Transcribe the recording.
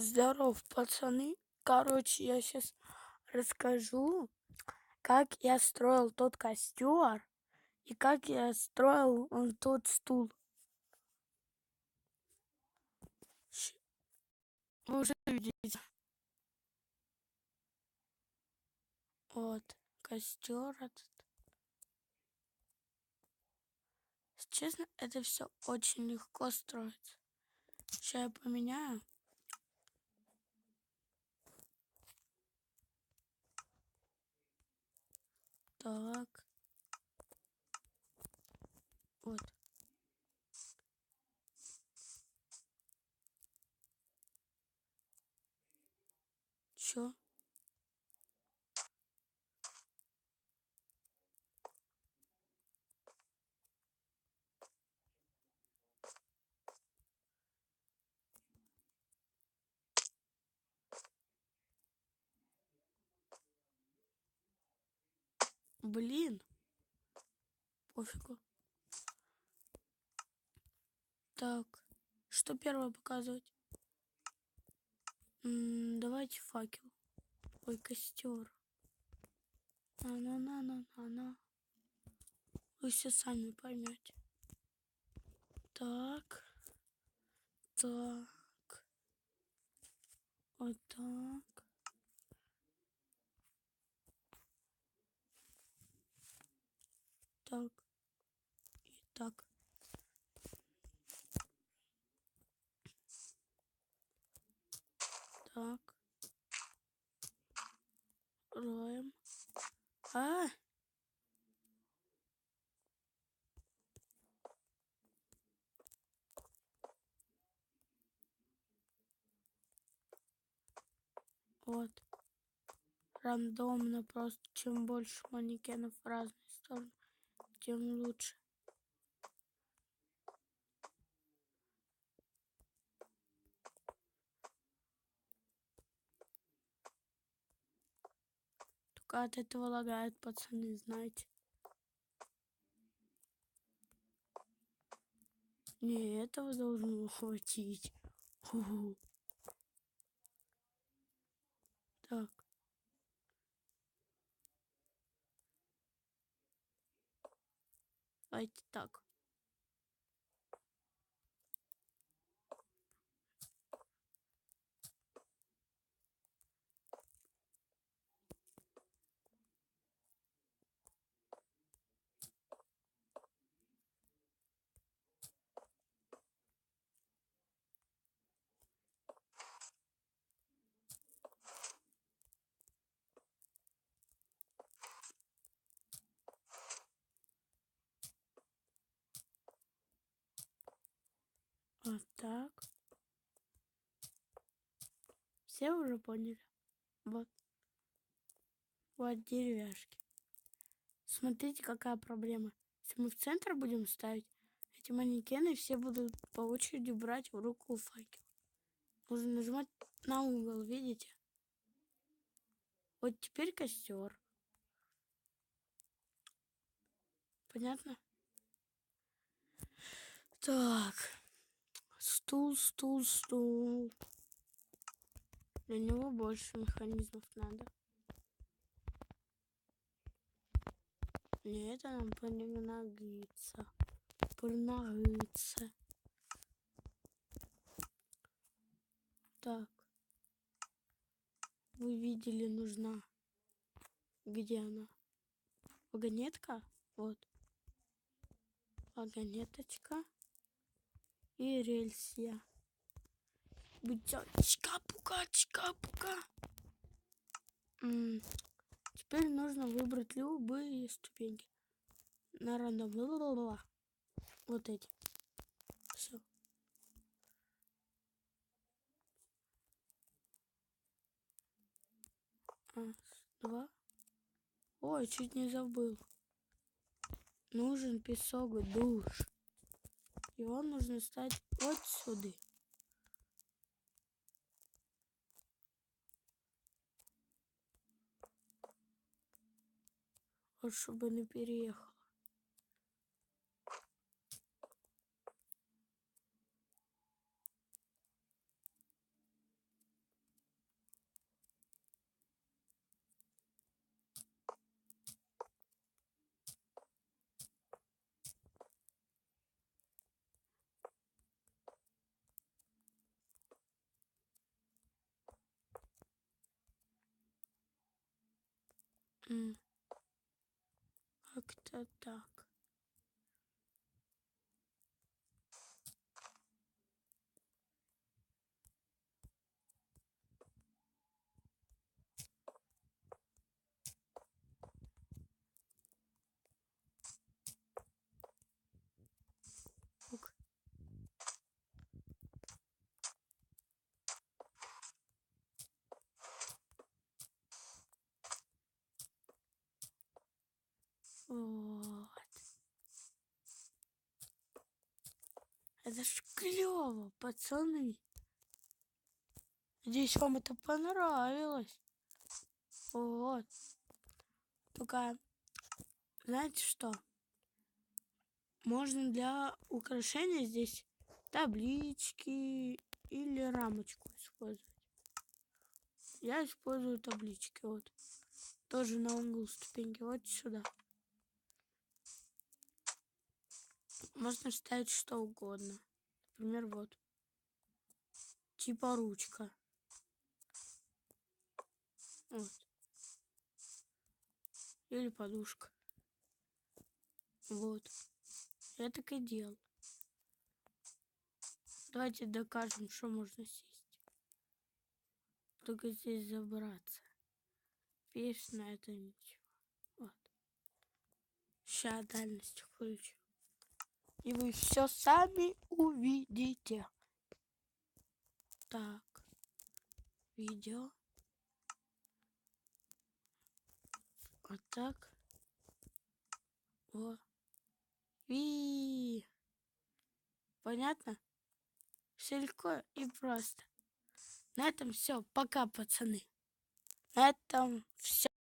Здоров, пацаны. Короче, я сейчас расскажу, как я строил тот костер и как я строил тот стул. Вы уже видите. Вот, костер этот. Честно, это все очень легко строится. Сейчас я поменяю. Так. Вот. Чё? Блин. Пофигу. Так. Что первое показывать? Давайте факел. Ой, костер. На-на-на-на-на-на. Вы все сами поймете. Так. Так. Вот так. Так. И так. Так. Роем. Вот. Рандомно просто. Чем больше манекенов в разные стороны, тем лучше. Только от этого лагает, пацаны, знаете. Не, этого должно хватить. Фу. Так. Давайте так. Вот так. Все уже поняли? Вот. Вот деревяшки. Смотрите, какая проблема. Если мы в центр будем ставить, эти манекены все будут по очереди брать в руку факел. Нужно нажимать на угол, видите? Вот теперь костер. Понятно? Так. Стул. Для него больше механизмов надо. Не, это нам понагнется. Так. Вы видели, нужна. Где она? Вагонетка? Вот. Вагонеточка. И рельсия. Чика-пука. Теперь нужно выбрать любые ступеньки. На рандом. Вот эти. Все. Раз, два. Ой, чуть не забыл. Нужен песок, душ. Его нужно ставить вот сюда. Вот чтобы не переехал. Как-то так. Ок. Вот. Это ж клево, пацаны. Надеюсь, вам это понравилось. Вот. Только, знаете что? Можно для украшения здесь таблички или рамочку использовать. Я использую таблички. Вот. Тоже на углу ступеньки. Вот сюда. Можно ставить что угодно. Например, вот. Типа ручка. Вот. Или подушка. Вот. Я так и делал. Давайте докажем, что можно сесть. Только здесь забраться. Пишешь на это ничего. Вот. Сейчас дальность включу. И вы все сами увидите. Так. Видео. Вот так. О. И понятно? Все легко и просто. На этом все. Пока, пацаны. На этом все.